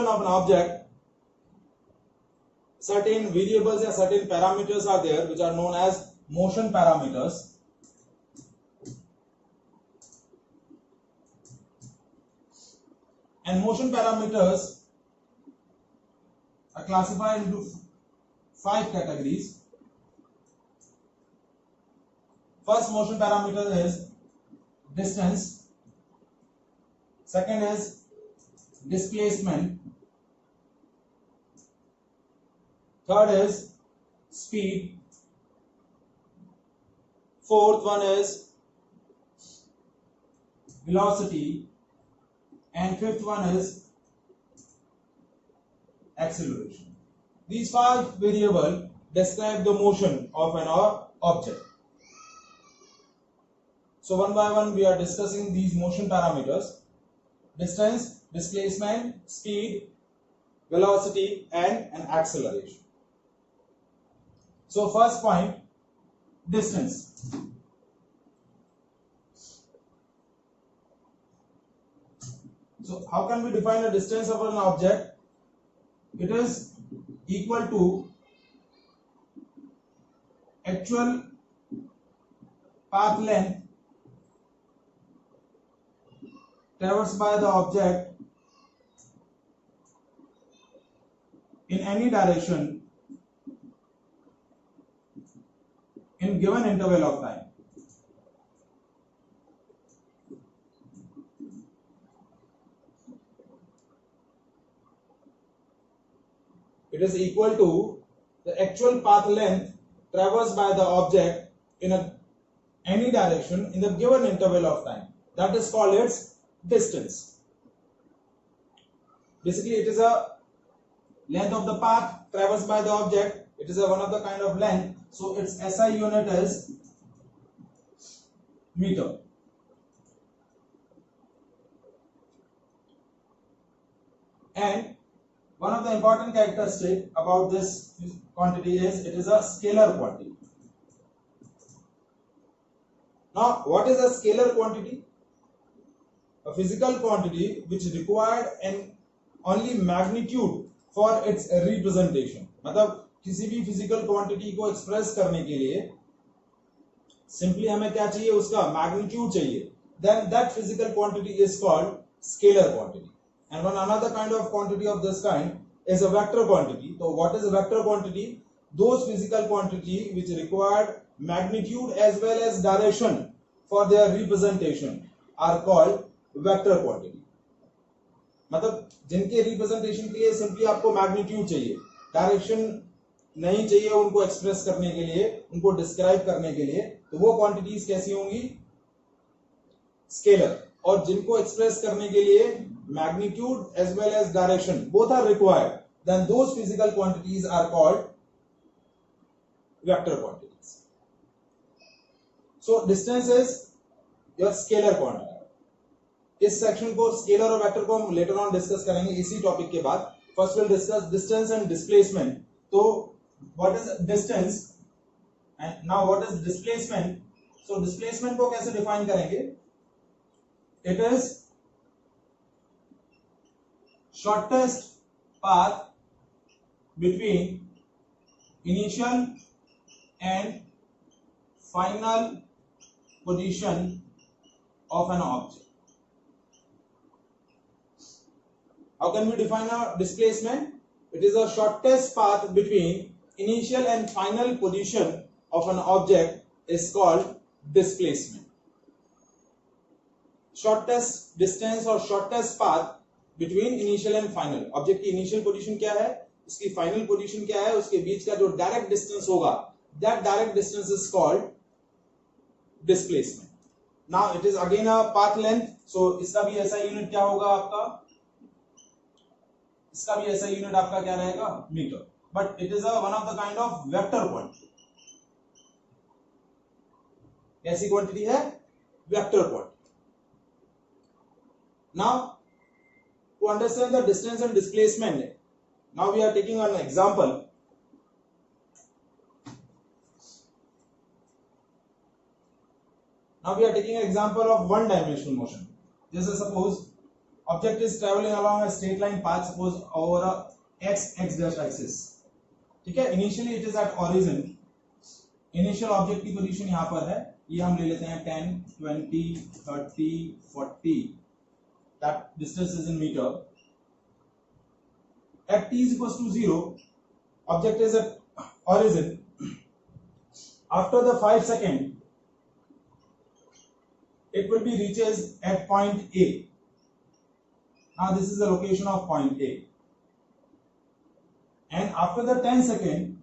of an object, certain variables or certain parameters are there which are known as motion parameters. And motion parameters are classified into 5 categories. First motion parameter is distance. Second is displacement. Third is speed. Fourth one is velocity. And fifth one is acceleration. These 5 variables describe the motion of an object. So one by one we are discussing these motion parameters: distance, displacement, speed, velocity, and an acceleration. So first point, distance. So how can we define a distance of an object? It is equal to actual path length traversed by the object in any direction in given interval of time. It is equal to the actual path length traversed by the object in any direction in the given interval of time. That is called its distance. Basically, it is a length of the path traversed by the object. It is one of the kind of length. So its SI unit is meter. And one of the important characteristics about this quantity is it is a scalar quantity. Now, what is a scalar quantity? A physical quantity which required an only magnitude for its representation. मतलब किसी भी physical quantity को express करने के लिए simply हमें क्या चाहिए? उसका magnitude चाहिए. Then that physical quantity is called scalar quantity. And one another kind of quantity of this kind is a vector quantity. So what is a vector quantity? Those physical quantity which required magnitude as well as direction for their representation are called vector quantity. मतलब जिनके representation के लिए simply आपको magnitude चाहिए, direction नहीं चाहिए उनको express करने के लिए, उनको describe करने के लिए, तो वो quantities कैसी होंगी? Scalar. और जिनको express करने के लिए magnitude as well as direction both are required, then those physical quantities are called vector quantities. So distance is your scalar quantity. इस सेक्शन को स्केलर और वेक्टर को हम लेटर ऑन डिस्कस करेंगे इसी टॉपिक के बाद. First will discuss distance and displacement. तो what is distance and now what is displacement? So displacement को कैसे डिफाइन करेंगे? It is shortest path between initial and final position of an object. How can we define a displacement? It is the shortest path between initial and final position of an object is called displacement. Shortest distance or shortest path between initial and final. Object की initial position क्या है, उसकी final position क्या है, उसके बीच का जो direct distance होगा, that direct distance is called displacement. Now it is again a path length. So इसका भी ऐसा यूनिट क्या होगा आपका? इसका भी ऐसा यूनिट आपका क्या रहेगा? Metre. But it is a one of the kind of vector quantity. कैसी क्वांटिटी है? Vector quantity. Now to understand the distance and displacement, now we are taking an example. Now we are taking an example of one dimensional motion. Just suppose object is traveling along a straight line path, suppose over a x dash axis, ठीक है. Initially it is at origin, initial object की position यहां पर है, ये हम ले लेते हैं 10, 20, 30, 40, that distance is in meter. At t is equals to 0, object is at origin. After the 5 second, it will be reaches at point A. Now this is the location of point A. And after the 10 second,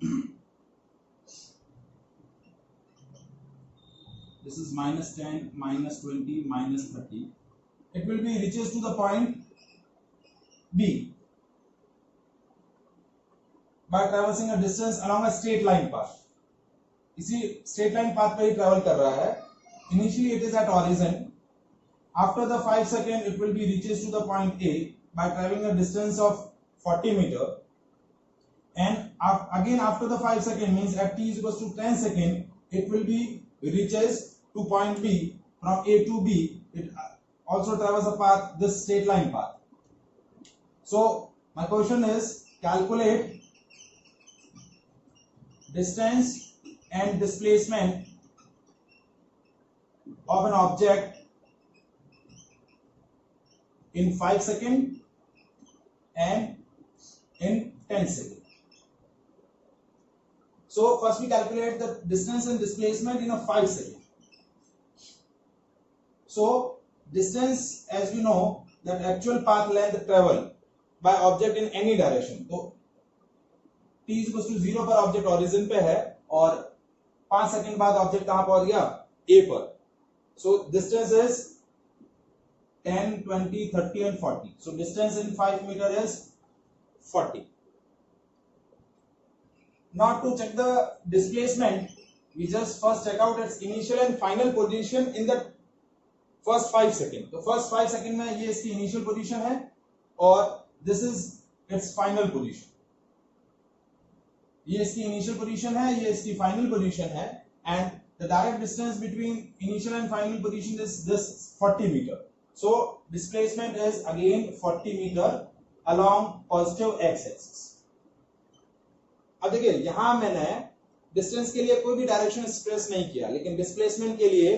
this is -10, -20, -30. It will be reaches to the point B by traversing a distance along a straight line path. इसी straight line path पे ही travel कर रहा है. Initially it is at origin. After the 5 second, it will be reaches to the point A by traveling a distance of 40 meter. And again after the 5 second, means at t is equals to 10 second, it will be reaches to point B. From A to B, it also travels a path, this straight line path. So my question is, calculate distance and displacement of an object in 5 seconds and in 10 seconds. So first we calculate the distance and displacement in a 5 seconds. So distance, as we know, that actual path length travel by object in any direction. तो t is equals to 0 पर object origin पे है और 5 second बाद object कहां पहुंच गया, A पर. So distance is 10, 20, 30 and 40. So distance in 5 meter is 40. Now to check the displacement, we just first check out its initial and final position in the first 5 seconds. तो first 5 seconds में ये इसकी initial position है और this is its final position. ये इसकी initial position है, ये इसकी final position है, and the direct distance between initial and final position is this 40 meter. So displacement is again 40 meter along positive x-axis. अब देखिए यहां मैंने डिस्टेंस के लिए कोई भी डायरेक्शन एक्सप्रेस नहीं किया, लेकिन डिस्प्लेसमेंट के लिए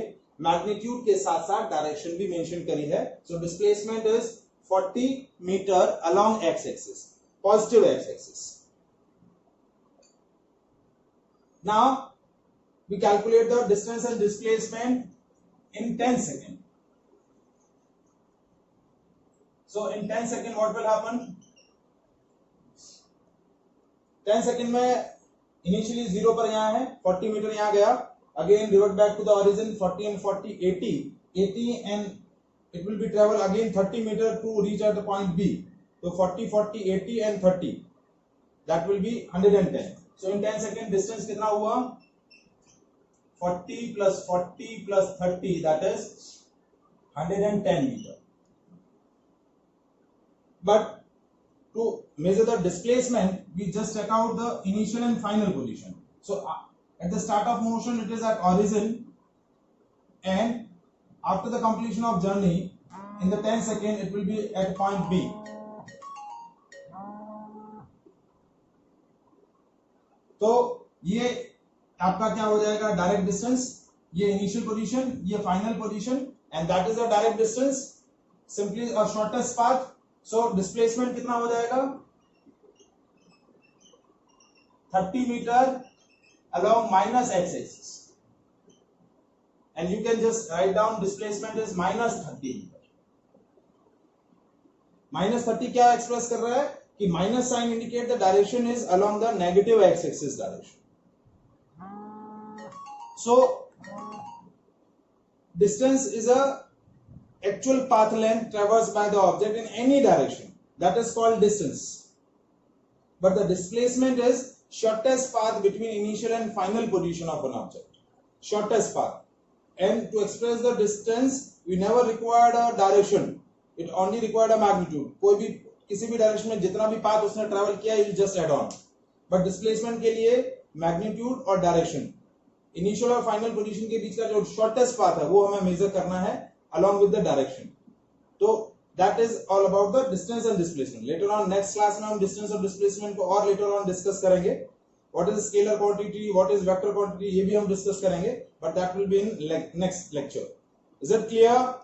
मैग्नीट्यूड के साथ साथ डायरेक्शन भी मेंशन करी है. So displacement is 40 metre along x axis, positive x axis. Now we calculate the distance and displacement in 10 second. So in 10 second what will happen? 10 second में इनिशियली 0 पर यहां है, 40 मीटर यहां गया, again revert back to the origin, 40 and 40, 80 and it will be travel again 30 meter to reach at the point B. So 40, 40, 80 and 30, that will be 110. So in 10 second distance कितना हुआ? 40 plus 40 plus 30, that is 110 meter. But to measure the displacement, we just check out the initial and final position. So at the start of motion, it is at origin, and after the completion of journey, in the 10 second, it will be at point B. तो ये आपका क्या हो जाएगा? Direct distance, ये initial position, ये final position, and that is the direct distance, simply a shortest path. So displacement कितना हो जाएगा? 30 metre along minus x-axis, and you can just write down displacement is -30 meter. -30 क्या express कर रहा है कि minus sign indicate the direction is along the negative x-axis direction. So distance is a actual path length traversed by the object in any direction, that is called distance. But the displacement is shortest path between initial and final position of an object, shortest path. And to express the distance, we never required a direction, it only required a magnitude. कोई भी किसी भी direction में जितना भी path उसने travel किया, you just add on. But displacement के लिए मैग्नीट्यूड और डायरेक्शन, इनिशियल और फाइनल पोजीशन के बीच का जो शॉर्टेस्ट पाथ है वो हमें मेजर करना है along with the direction. तो that is all about the distance and displacement. Later on next class में हम डिस्टेंस और डिस्प्लेसमेंट को और लेटर ऑन डिस्कस करेंगे. What is scalar quantity, what is vector quantity, ये भी हम डिस्कस करेंगे, but that will be in next lecture. Is it clear?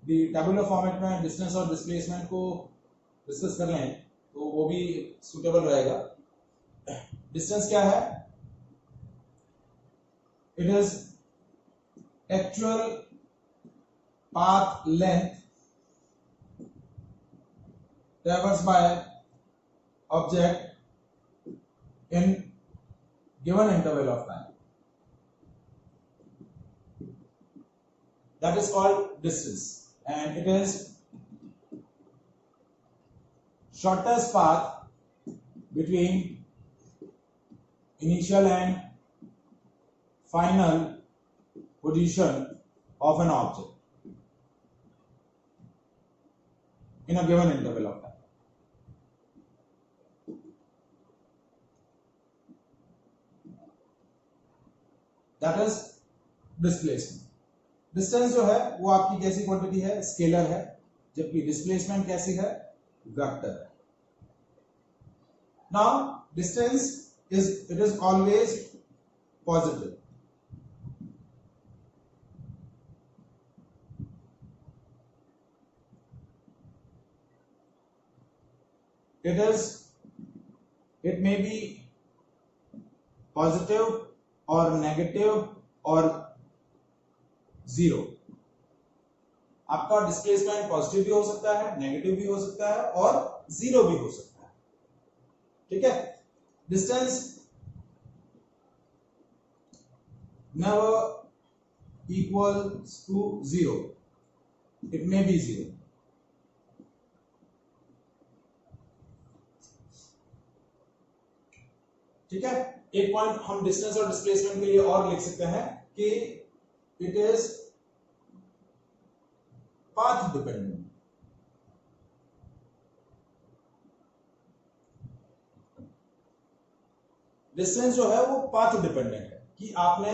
The tabular format में डिस्टेंस और डिस्प्लेसमेंट को डिस्कस कर लें तो वो भी सुटेबल रहेगा. डिस्टेंस क्या है? It is actual path length traversed by object in given interval of time. That is called distance, and it is shortest path between initial and final position of an object in a given interval of time. That is displacement. Distance जो है वो आपकी कैसी quantity है? Scalar है. जबकि displacement कैसी है? वेक्टर है. Now distance it is always positive. it may be positive or negative or zero. आपका डिस्प्लेसमेंट पॉजिटिव भी हो सकता है, नेगेटिव भी हो सकता है और जीरो भी हो सकता है. ठीक है. Distance never equals to zero. It may be zero. ठीक है. एक पॉइंट हम डिस्टेंस और डिस्प्लेसमेंट के लिए और लिख सकते हैं कि it is path dependent. Distance जो है वो पाथ डिपेंडेंट है कि आपने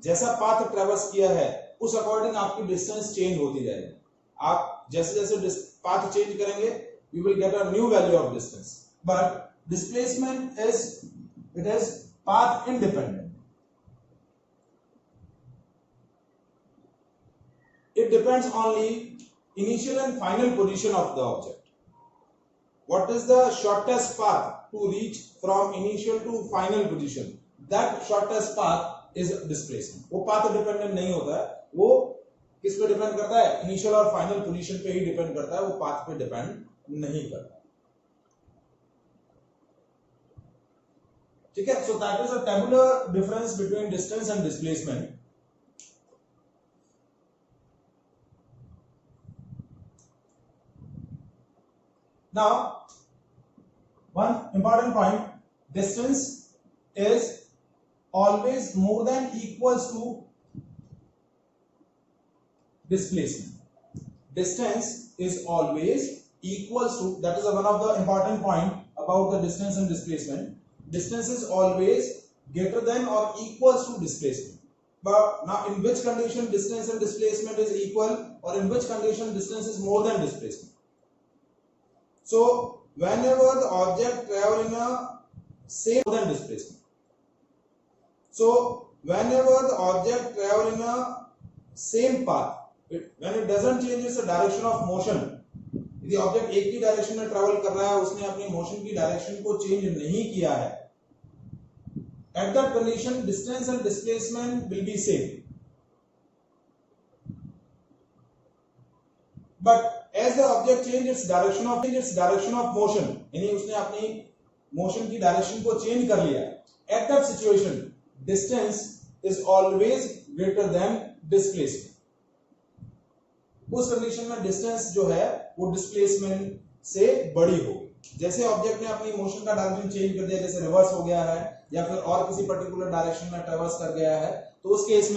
जैसा पाथ ट्रेवर्स किया है उस अकॉर्डिंग आपकी डिस्टेंस चेंज होती जाएगी. आप जैसे जैसे पाथ चेंज करेंगे you will get a new value of distance. But displacement it is path independent. It depends only initial and final position of the object. What is the shortest path to reach from initial to final position? That shortest path is displacement. वो path dependent नहीं होता है. वो किस पे depend करता है? Initial और फाइनल पोजीशन पे ही डिपेंड करता है. वो पाथ पे डिपेंड नहीं करता. ठीक है. So that is a tabular difference between distance and displacement. Now, one important point, distance is always more than equals to displacement. Distance is always equals to, that is one of the important point about the distance and displacement. Distance is always greater than or equals to displacement. But now in which condition distance and displacement is equal, or in which condition distance is more than displacement? So whenever the object travel in a same more than displacement. So whenever the object travel in a same path, when it doesn't change its direction of motion, यदि object एक ही direction में travel कर रहा है, उसने अपनी motion की direction को चेंज नहीं किया है, at that condition distance and displacement will be same. But as the object changes its direction of motion, यानी उसने अपनी मोशन की डायरेक्शन को चेंज कर लिया, at that situation distance is always greater than displacement. उस कंडीशन में distance जो है वो डिस्प्लेसमेंट से बड़ी होगी. जैसे ऑब्जेक्ट ने अपनी मोशन का डायरेक्शन चेंज कर दिया, जैसे रिवर्स हो गया है या फिर और किसी पर्टिकुलर डायरेक्शन में ट्रैवर्स कर गया है, तो उस केस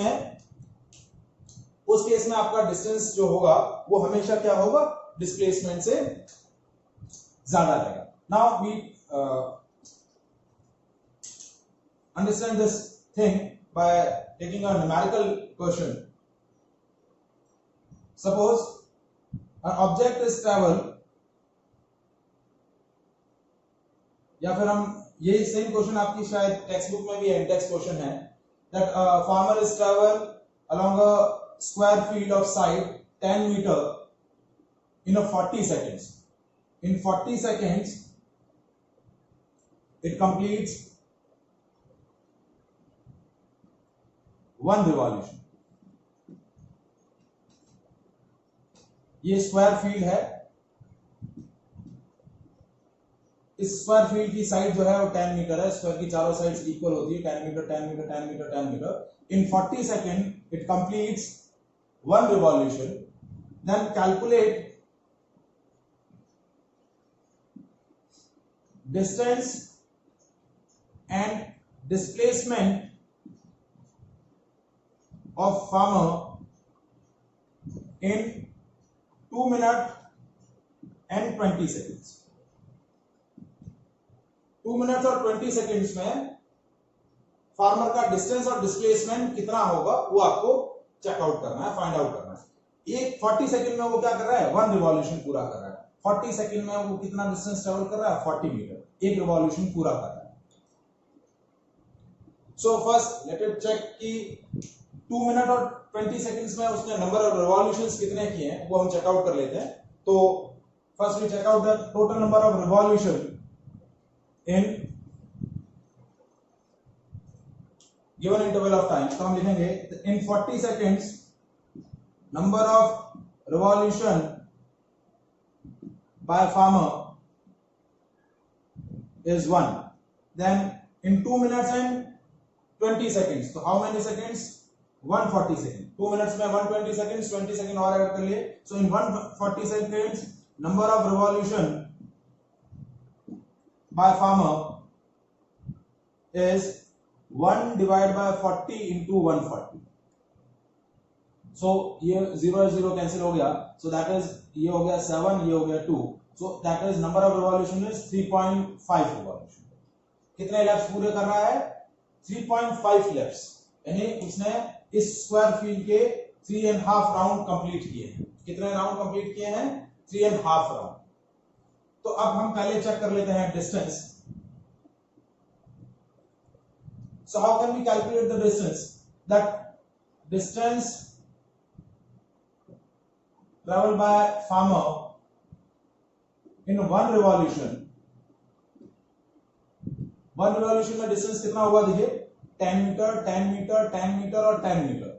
में आपका डिस्टेंस जो होगा वो हमेशा क्या होगा? डिस्प्लेसमेंट से ज्यादा रहेगा. Now we understand this thing by taking a numerical question. Suppose an object is travel, या फिर हम ये सेम क्वेश्चन आपकी शायद टेक्स्ट बुक में भी है, इंडेक्स क्वेश्चन है, that a farmer is travel along a square field of side 10 meter in a 40 seconds. In 40 seconds it completes one revolution. ये स्क्वायर फील्ड है, इस स्क्वायर फील्ड की साइड जो है वो 10 मीटर है, स्क्वायर की चारों साइड्स इक्वल होती है, 10 metre 10 metre 10 metre 10 metre. In 40 second it completes one revolution. Then calculate distance and displacement of farmer in 2 minutes and 20 seconds. 2 minutes और 20 सेकेंड्स में फार्मर का डिस्टेंस और डिस्प्लेसमेंट कितना होगा वो आपको चेकआउट करना है, फाइंड आउट करना है। एक 40 सेकेंड में वो क्या कर रहा है, वन रिवॉल्यूशन पूरा कर रहा है। 40 सेकेंड में वो कितना डिस्टेंस ट्रेवल कर रहा है, 40 मीटर, एक रिवॉल्यूशन पूरा कर रहा है। So first let it check कि 2 मिनट और 20 सेकेंड्स में उसने नंबर ऑफ रिवॉल्यूशंस कितने किए हैं वो हम चेकआउट कर लेते हैं। तो first we check out the total number of revolution in given interval of time। तो हम लिखेंगे in 40 seconds number of revolution by farmer is 1। then in 2 minutes and 20 seconds, so how many seconds, 140 seconds। 2 minutes में 120 seconds, 20 seconds और add कर लिए। so in 140 seconds number of revolution by farmer is 1 divided by 40 into 140। so ये 0 0 cancel हो गया, so that is ये हो गया 7, ये हो गया 2, so that is number of revolution is 3.5 revolution। कितने लैप्स पूरे कर रहा है, 3.5 लैप्स, यानी उसने इस स्क्वायर फील्ड के 3.5 राउंड कंप्लीट किए हैं। कितने राउंड कंप्लीट किए हैं, 3.5 राउंड। तो अब हम पहले चेक कर लेते हैं distance. So how can we calculate the distance? That distance traveled by farmer in one revolution में डिस्टेंस कितना हुआ, देखिए 10 मीटर 10 मीटर 10 मीटर और 10 मीटर।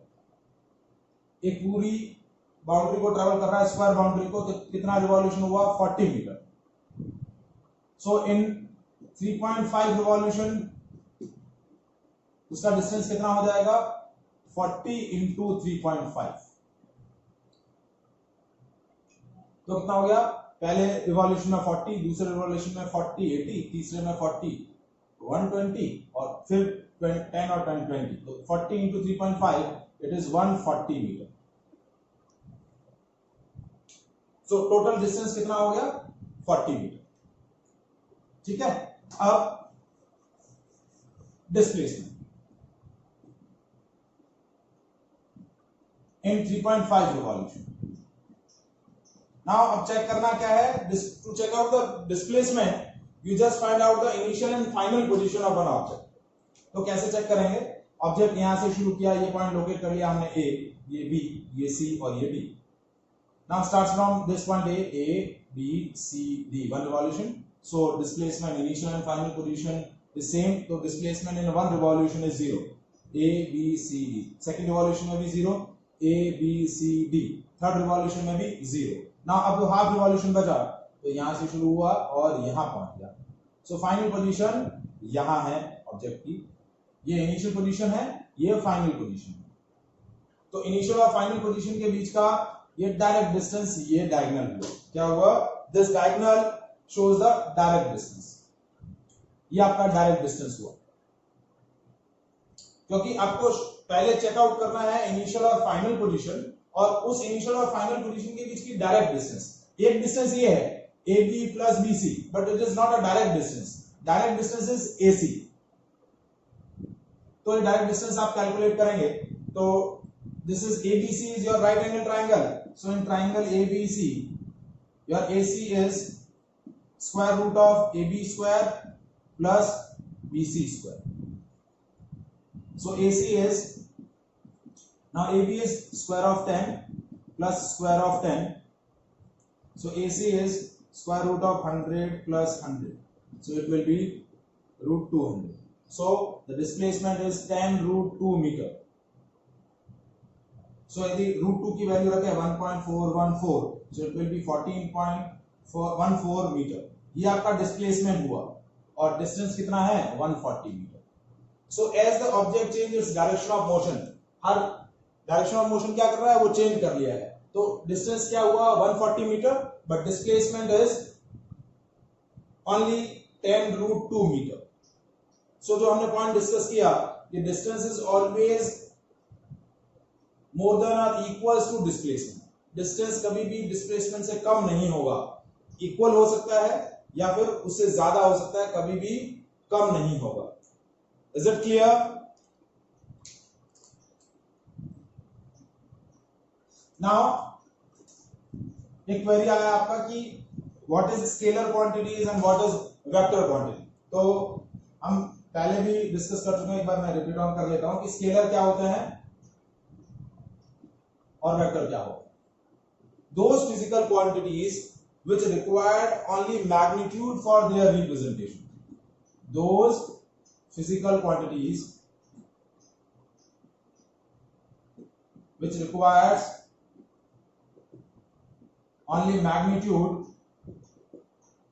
एक पूरी बाउंड्री को ट्रेवल कर रहा है, स्क्वायर बाउंड्री को, तो कितना रिवॉल्यूशन हुआ, 40 मीटर। So in 3.5 revolution उसका डिस्टेंस कितना हो जाएगा, 40 into 3.5। तो कितना हो गया, पहले रिवॉल्यूशन में 40, दूसरे रिवॉल्यूशन में 40 80, तीसरे में 40 120 और फिर 10 और 10 20। तो 40 into 3.5 it is 140 metre. so total distance कितना हो गया, 40 मीटर। ठीक है, अब डिस्प्लेसमेंट इन 3.5 रिवॉल्यूशन। नाउ अब चेक करना क्या है, to check out the displacement you just find out the initial and final position of an object. तो कैसे चेक करेंगे, ऑब्जेक्ट यहां से शुरू किया, ये पॉइंट लोकेट कर लिया हमने, ए, ये बी, ये सी और ये D. Now starts from this point A B C D, one revolution. So displacement initial and final position is same, so displacement in one revolution is 0, A B C D। second revolution में भी 0, A B C D। third revolution में भी 0। now अब जो half revolution बचा तो यहाँ से शुरू हुआ और यहाँ पहुंच गया। so final position यहाँ है ऑब्जेक्ट की, ये initial position है, ये final position है। तो initial और final position के बीच का ये डायरेक्ट डिस्टेंस, ये डायगोनल हुआ। क्या हुआ, this diagonal shows the direct distance। ये आपका डायरेक्ट डिस्टेंस हुआ, क्योंकि आपको पहले चेकआउट करना है इनिशियल और फाइनल पोजीशन, और उस इनिशियल और फाइनल पोजीशन के बीच की डायरेक्ट डिस्टेंस। एक डिस्टेंस ये है AB plus BC, but it is not a direct distance। direct distance is AC। तो ये डायरेक्ट डिस्टेंस आप कैलकुलेट करेंगे तो this is ABC is your right angle triangle. So in triangle ABC your AC is square root of AB square plus BC square. So AC is now AB is square of 10 plus square of 10. So AC is square root of 100 plus 100. So it will be root 200. So the displacement is 10 root 2 meter. So यदि root 2 की value रखें 1.414, so it will be 14.14 metre. ये आपका displacement हुआ और distance कितना है 140 metre. So as the object changes direction of motion, हर डायरेक्शन ऑफ मोशन क्या कर रहा है वो चेंज कर लिया है. तो डिस्टेंस क्या हुआ 140 metre but displacement is only 10 root 2 metre. So जो हमने पॉइंट डिस्कस किया कि distance is always more than और इक्वल्स टू डिस्प्लेसमेंट. डिस्टेंस कभी भी डिस्प्लेसमेंट से कम नहीं होगा. इक्वल हो सकता है या फिर उससे ज्यादा हो सकता है, कभी भी कम नहीं होगा. Is it clear? नाउ एक क्वेरी आया आपका कि what is scalar quantities and what is vector quantity. तो हम पहले भी डिस्कस कर चुके हैं, एक बार मैं रिपीट ऑन कर लेता हूं कि स्केलर क्या होते हैं और वेक्टर क्या होते हैं. Those physical quantities which required only magnitude for their representation. Those physical quantities which requires only magnitude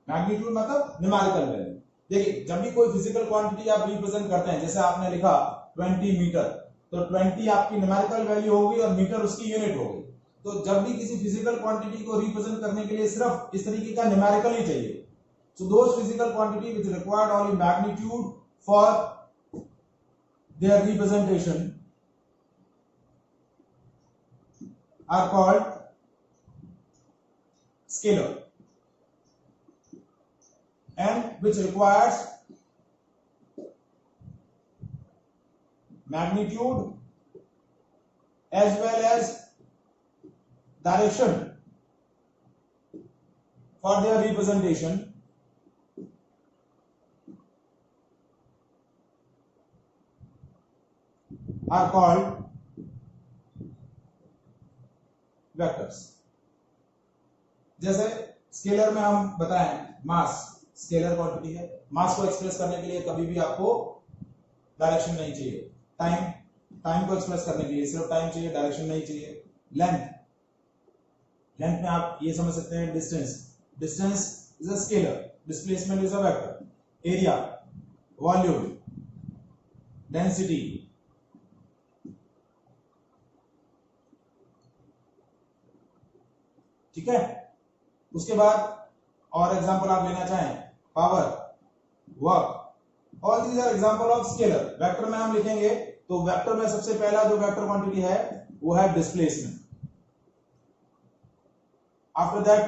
मतलब न्यूमेरिकल वैल्यू. देखिए जब भी कोई फिजिकल क्वांटिटी आप रिप्रेजेंट करते हैं, जैसे आपने लिखा 20 मीटर, तो 20 आपकी न्यूमेरिकल वैल्यू होगी और मीटर उसकी यूनिट होगी. तो जब भी किसी फिजिकल क्वांटिटी को रिप्रेजेंट करने के लिए सिर्फ इस तरीके का न्यूमेरिकल ही चाहिए. So those physical quantity which required only magnitude for their representation are called scalar, and which requires magnitude as well as direction for their representation are called vectors. जैसे स्केलर में हम बताएं मास स्केलर क्वांटिटी है. मास को express करने के लिए कभी भी आपको डायरेक्शन नहीं चाहिए. टाइम को एक्सप्रेस करने के लिए सिर्फ टाइम चाहिए, डायरेक्शन नहीं चाहिए. लेंथ में आप ये समझ सकते हैं distance is a scalar, displacement is a vector. Area, volume, density, ठीक है. उसके बाद और एग्जांपल आप लेना चाहें power, work, all these are example of scalar. Vector में हम लिखेंगे तो वेक्टर में सबसे पहला जो वेक्टर क्वांटिटी है वो है डिस्प्लेसमेंट. आफ्टर दैट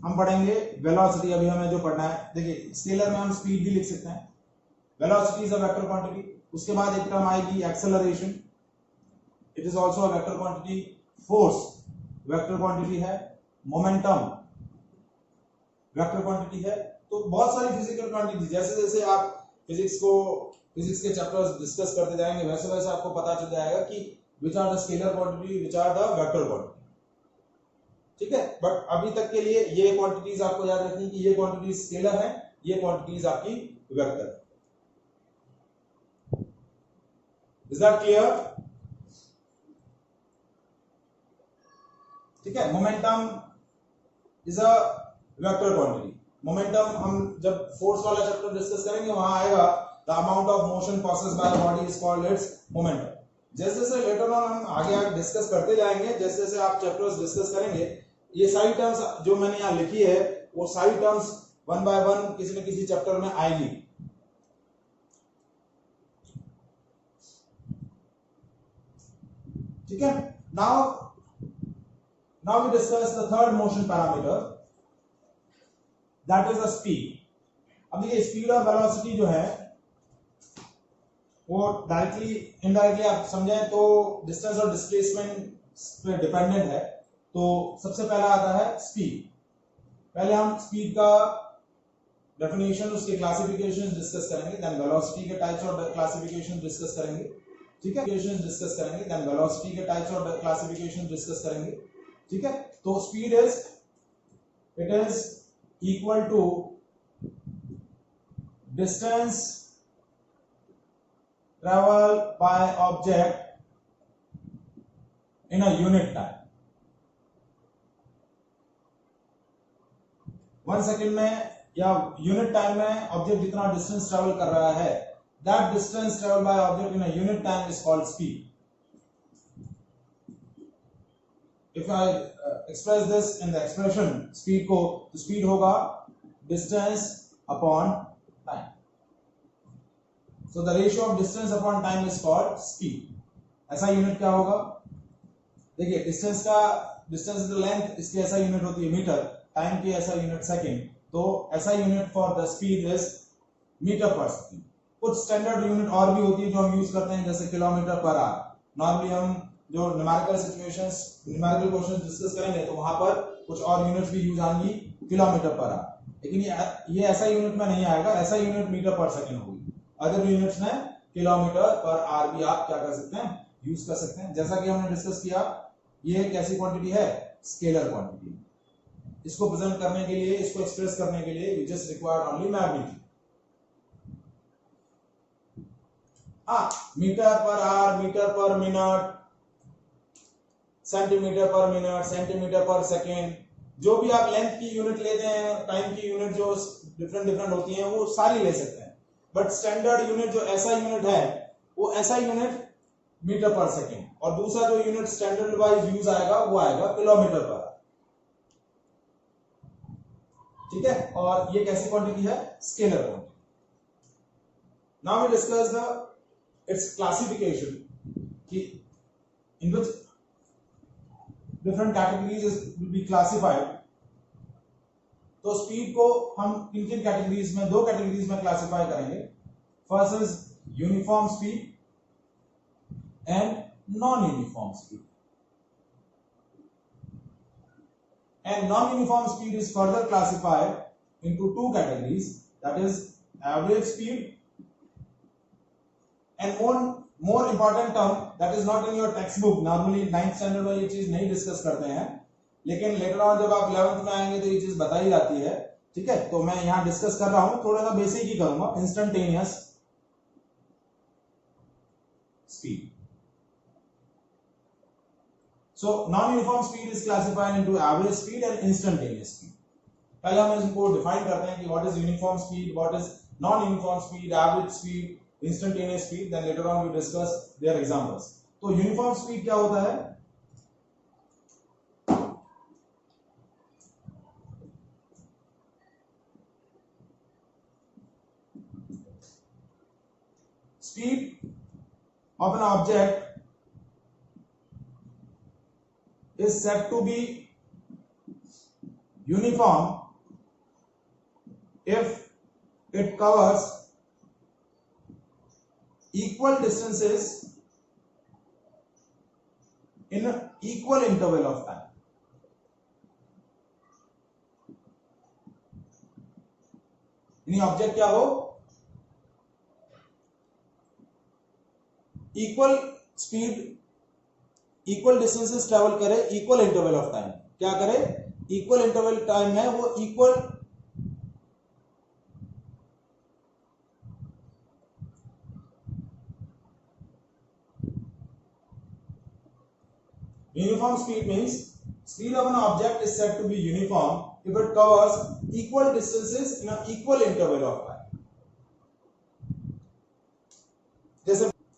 हम पढ़ेंगे वेलोसिटी. अभी हमें जो पढ़ना है, देखिए स्केलर में हम स्पीड भी लिख सकते हैं. Velocity is a vector quantity. उसके बाद एक टर्म आएगी acceleration, it is also a vector quantity. Force vector quantity है. मोमेंटम वेक्टर क्वांटिटी है. तो बहुत सारी फिजिकल क्वांटिटी, जैसे जैसे आप फिजिक्स के चैप्टर्स डिस्कस करते जाएंगे वैसे वैसे आपको पता चल जाएगा कि which are the scalar quantity, which are the vector quantity. ठीक है. बट अभी तक के लिए ये क्वांटिटीज आपको याद रखनी कि ये क्वांटिटीज स्केलर है, ये क्वांटिटीज आपकी वेक्टर है. Is that clear? ठीक है. Momentum is a vector quantity. Momentum हम जब फोर्स वाला चैप्टर डिस्कस करेंगे वहां आएगा the amount of motion passes by body is called its momentum. जैसे जैसे लेटर ऑन हम आगे डिस्कस करते जाएंगे, जैसे जैसे आप चैप्टर्स डिस्कस करेंगे, ये सारी टर्म्स जो मैंने यहाँ लिखी है वो सारी टर्म्स वन बाय वन किसी न किसी चैप्टर में आएगी. ठीक है. now we discuss the third motion parameter, that is the speed. अब देखिए स्पीड और वेलोसिटी जो है वो डायरेक्टली इनडायरेक्टली आप समझें तो डिस्टेंस और डिस्प्लेसमेंट पे डिपेंडेंट है। तो सबसे पहला आता है स्पीड। पहले हम स्पीड का डेफिनेशन, उसके क्लासिफिकेशन डिस्कस करेंगे, देन वेलोसिटी के टाइप्स और क्लासिफिकेशन डिस्कस करेंगे, ठीक है, डिस्कस करेंगे, देन वेलोसिटी के टाइप्स और क्लासिफिकेशन डिस्कस करेंगे, ठीक है। तो speed is, it is equal to distance travel by object in a unit time। 1 second में या यूनिट टाइम में ऑब्जेक्ट जितना डिस्टेंस ट्रेवल कर रहा है, that distance travel by object in a unit time is called speed. If I express this in the expression speed को, तो speed होगा distance upon time. So the ratio of distance upon time is called speed। ऐसा unit क्या होगा, देखिए distance का, distance is the length, इसकी ऐसा यूनिट होती है मीटर, टाइम की ऐसा यूनिट सेकंड, तो ऐसा unit for the speed is metre per second. कुछ स्टैंडर्ड यूनिट और भी होती है जो हम यूज करते हैं, जैसे किलोमीटर पर आवर। नॉर्मली हम जो numerical situations, numerical questions discuss करेंगे तो वहां पर कुछ और यूनिट्स भी यूज आएंगी किलोमीटर पर आवर, लेकिन ये ऐसा यूनिट में नहीं आएगा, ऐसा यूनिट मीटर पर सेकंड होगी। अदर यूनिट्स में किलोमीटर पर आवर भी आप क्या कर सकते हैं, यूज कर सकते हैं। जैसा कि हमने डिस्कस किया, ये एक ऐसी क्वांटिटी है, स्केलर क्वांटिटी। इसको प्रेजेंट करने के लिए, इसको एक्सप्रेस करने के लिए, you just require only magnitude. Metre per hour, metre per minute, centimetre per minute, centimetre per second, जो भी आप लेंथ की यूनिट लेते हैं, टाइम की यूनिट जो डिफरेंट होती हैं, वो सारी ले सकते हैं। बट स्टैंडर्ड यूनिट जो ऐसा यूनिट है, वो ऐसा यूनिट मीटर पर सेकेंड, और दूसरा जो यूनिट स्टैंडर्ड वाइज यूज आएगा वो आएगा किलोमीटर पर, ठीक है। और ये कैसी क्वांटिटी है, scalar quantity. Now we discuss the its classification, कि in which different categories will be classified. तो स्पीड को हम किन किन कैटेगरीज में, 2 कैटेगरीज में क्लासिफाई करेंगे। First is uniform speed and non uniform speed. And non uniform speed is further classified into 2 categories, that is average speed and more important term that is not in your text book. Normally 9th standard में ये चीज नहीं discuss करते हैं, लेकिन later on जब आप 11th में आएंगे तो ये चीज बताई जाती है, ठीक है। तो मैं यहां डिस्कस कर रहा हूं, थोड़ा सा बेसिक ही करूंगा। Instantaneous speed. So non uniform speed is classified into average speed and instantaneous speed. पहले हम इनको डिफाइन करते हैं कि what is uniform speed, what is non uniform speed, average speed, instantaneous speed, then later on we discuss their examples. तो uniform speed क्या होता है, speed of an object is said to be uniform if it covers equal distances in an equal interval of time। यानी object क्या हो, equal speed, equal distances travel करे, equal interval of time. क्या करे, equal interval time है वो equal uniform speed means speed of an object is said to be uniform if it covers equal distances in an equal interval of time।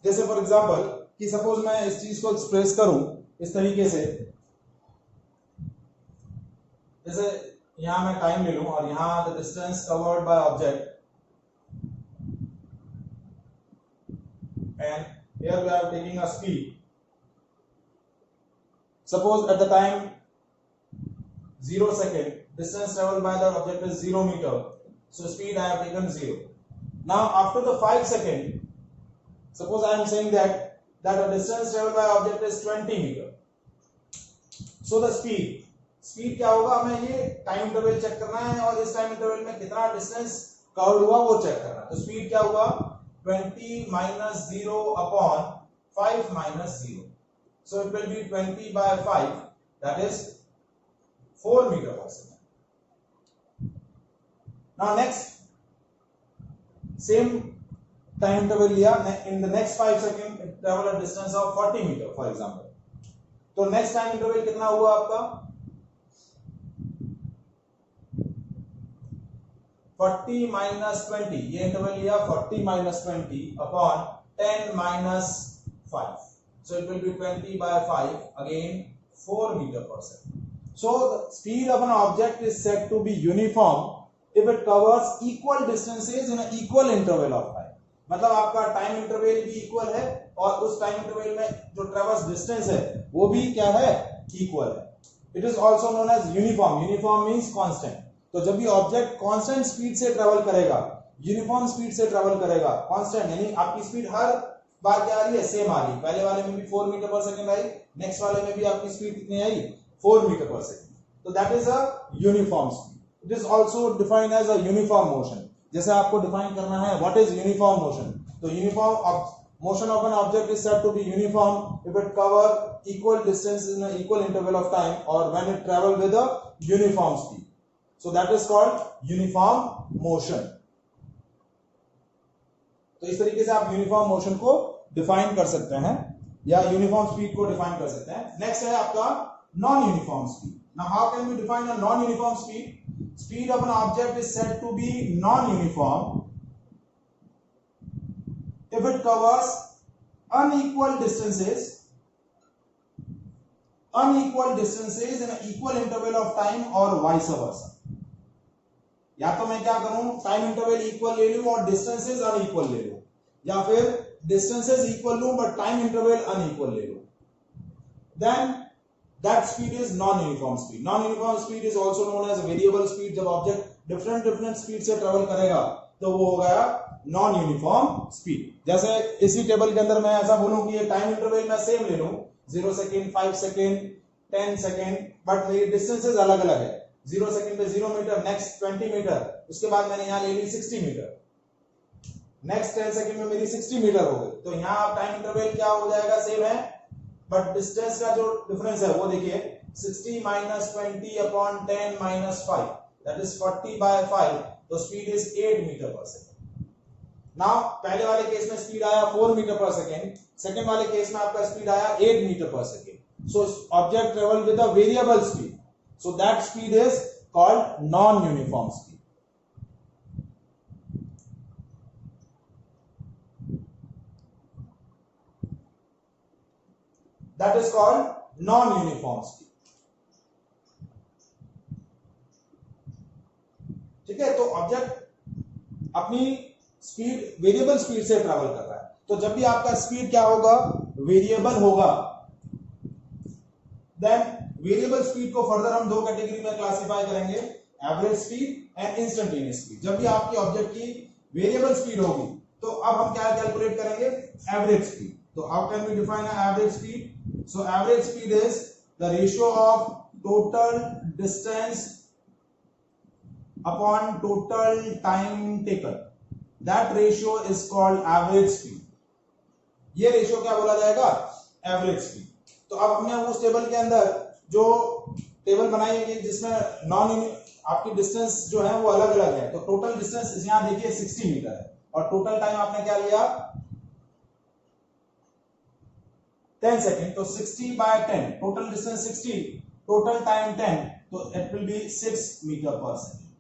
जैसे for example कि suppose मैं इस चीज को एक्सप्रेस करूं इस तरीके से, जैसे यहां मैं टाइम ले लूं और यहां the distance covered by object and here we are taking a speed. Suppose at the time 0 second, distance traveled by the object is 0 meter, so speed I have taken 0. Now after the 5 second, Suppose I am saying that a distance traveled by object is 20 meter. So the speed क्या होगा, हमें ये time interval check करना है और इस time interval में कितना डिस्टेंस कवर हुआ वो चेक करना है. तो स्पीड क्या हुआ, 20 minus 0 upon 5 minus 0. So it will be 20 by 5, that is 4 meter per second. Now next, same time interval लिया, in the next 5 seconds it travel a distance of 40 meter for example. तो next time interval कितना हुआ आपका, 40 minus 20, ये interval लिया 40 minus 20 upon 10 minus 5. So it will be 20 by 5, again 4 meter per second. So the speed of an object is said to be uniform if it covers equal distances in an equal interval of time. मतलब आपका time interval भी equal है और उस time interval में जो traverse distance है वो भी क्या है, इक्वल है. It is also known as uniform. Uniform means constant. तो जब भी ऑब्जेक्ट कांस्टेंट स्पीड से ट्रैवल करेगा, यूनिफॉर्म स्पीड से ट्रैवल करेगा, कांस्टेंट यानी आपकी स्पीड हर बार क्या आ रही है, सेम आ रही है. पहले वाले में भी 4 मीटर पर सेकंड आई, नेक्स्ट वाले में भी आपकी स्पीड कितनी आई, 4 मीटर पर सेकंड. तो that is a uniform speed. It is also defined as a uniform motion. जैसे आपको डिफाइन करना है व्हाट इज यूनिफॉर्म मोशन, तो uniform motion of an object is said to be uniform if it cover equal distance in an equal interval of time or when it travel with a uniform speed. So that is called uniform motion. तो इस तरीके से आप uniform motion को define कर सकते हैं या यूनिफॉर्म स्पीड को डिफाइन कर सकते हैं. नेक्स्ट है आपका non uniform speed. Now how can we define a non uniform speed? Speed of an object is said to be non uniform if it covers unequal distances in an equal interval of time or vice versa. या तो मैं क्या करूं, time interval equal ले लूं और distances unequal ले लूं, या फिर डिस्टेंसेस इक्वल लूं बट टाइम इंटरवल अनइक्वल ले लूं. Then that speed is non-uniform speed. Non-uniform speed is also known as variable speed. जब ऑब्जेक्ट डिफरेंट स्पीड से ट्रेवल करेगा तो वो हो गया नॉन यूनिफॉर्म स्पीड. जैसे इसी टेबल के अंदर मैं ऐसा बोलूं कि ये टाइम इंटरवल मैं सेम ले लूं, 0 सेकंड, 5 सेकंड, 10 सेकंड, बट मेरी डिस्टेंसेस अलग अलग है. 0 सेकंड पे 0 मीटर, नेक्स्ट 20 मीटर, उसके बाद मैंने यहां ले ली 60 मीटर, नेक्स्ट 10 सेकंड में मेरी 60 मीटर हो गई. तो यहां आप टाइम इंटरवल क्या हो जाएगा, सेम है, बट डिस्टेंस का जो डिफरेंस है वो देखिए, 60 minus 20 upon 10 minus 5, that is 40 by 5. तो speed is 8 metre per second. Now पहले वाले केस में स्पीड आया 4 मीटर पर सेकंड, सेकंड वाले केस में आपका स्पीड आया 8 metre per second. So object travel with a variable speed, so that speed is called non uniform speed. That is called non-uniform speed. ठीक है, तो object अपनी speed variable speed से travel कर रहा है. तो जब भी आपका स्पीड क्या होगा, वेरिएबल होगा, देन वेरिएबल स्पीड को फर्दर हम दो कैटेगरी में क्लासिफाई करेंगे, average speed and instantaneous speed. जब भी आपकी ऑब्जेक्ट की वेरिएबल स्पीड होगी तो अब हम क्या कैलकुलेट करेंगे, average speed. So how can we define an average speed? So average speed is the ratio of total distance upon total time taken. That ratio is called average speed. ये ratio क्या बोला जाएगा, average speed. तो अब हमने उस table के अंदर जो टेबल बनाई है जिसमें नॉन आपकी डिस्टेंस जो है वो अलग अलग है. तो टोटल डिस्टेंस यहाँ देखिए 60 मीटर है और टोटल टाइम आपने क्या लिया, 10 सेकेंड. तो 60 by 10, total distance 60, total time 10, तो it will B 6 metre per second.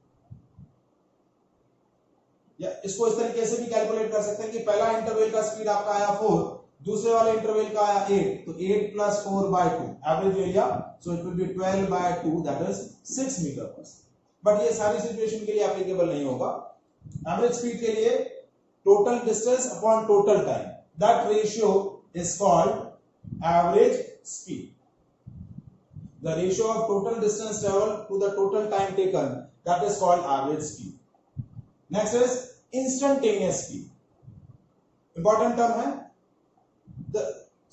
या इसको इस तरीके से भी कैलकुलेट कर सकते हैं कि पहला इंटरवल का स्पीड आपका आया 4, दूसरे वाले इंटरवल का आया 8, तो 8 plus 4 by 2 average area, so it will be 12 by 2, that is 6 metre per second. But ये सारी सिचुएशन के लिए एप्लीकेबल नहीं होगा. एवरेज स्पीड के लिए total distance upon total time, that ratio is called average speed. The ratio of total distance traveled to the total time taken, that is called average speed. Next is instantaneous speed. Important term है the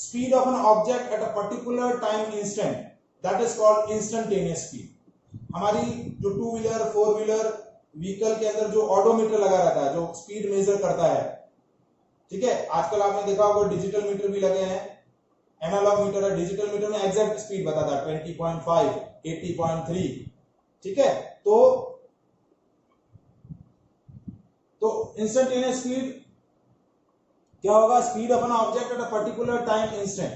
speed of an object at a particular time instant, that is called instantaneous speed. हमारी जो two wheeler four wheeler vehicle के अंदर जो odometer लगा रहता है, जो स्पीड मेजर करता है, ठीक है, आजकल आपने देखा होगा डिजिटल मीटर भी लगे हैं, एनालॉग मीटर है, डिजिटल मीटर में एग्जैक्ट स्पीड बताता है 20.5 80.3, ठीक है। तो इंस्टेंटेनियस स्पीड क्या होगा, speed of an object at a particular time instant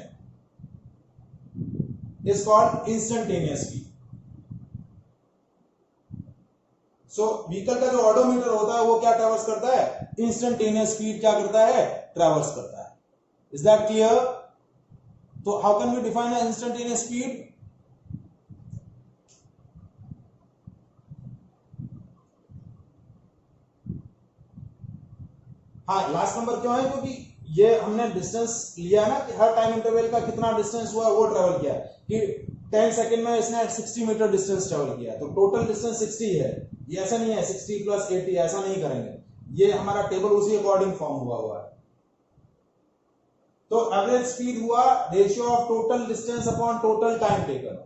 is called instantaneous speed. So vehicle का जो ऑडोमीटर होता है वो क्या ट्रैवर्स करता है, इंस्टेंटेनियस स्पीड क्या करता है, ट्रैवर्स करता है। Is that clear? तो how can we define a instantaneous speed? हाँ, लास्ट नंबर क्यों है, क्योंकि ये हमने डिस्टेंस लिया ना कि हर टाइम इंटरवल का कितना डिस्टेंस हुआ वो ट्रेवल किया, कि 10 सेकंड में इसने 60 मीटर डिस्टेंस ट्रेवल किया, तो टोटल डिस्टेंस 60 है। ये ऐसा नहीं है 60 प्लस 80, ऐसा नहीं करेंगे, ये हमारा टेबल उसी अकॉर्डिंग फॉर्म हुआ है। तो एवरेज स्पीड हुआ ratio of total distance upon total time taken,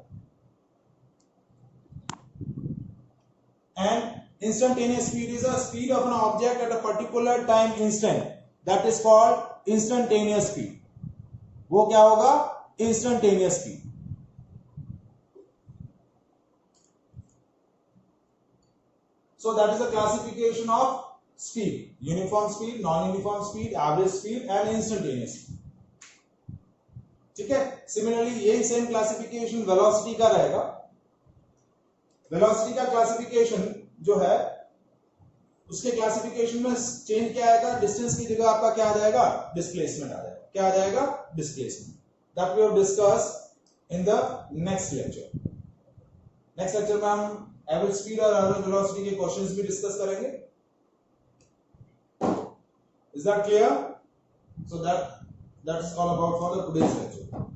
and instantaneous speed is a speed of an object at a particular time instant, that is called instantaneous speed। वो क्या होगा, instantaneous speed। so that is the classification of speed: uniform speed, non-uniform speed, average speed and instantaneous speed, ठीक है। Similarly यही same classification velocity का रहेगा। Velocity का classification जो है उसके क्लासिफिकेशन में चेंज क्या आएगा, डिस्टेंस की जगह आपका क्या आ जाएगा, डिस्प्लेसमेंट आ जाएगा। क्या आ जाएगा, displacement. That we have discuss in the next lecture. Next lecture में हम एवरेज स्पीड और एवरेज वेलोसिटी के क्वेश्चंस भी डिस्कस करेंगे। Is that clear? So that's all about for the today's lecture.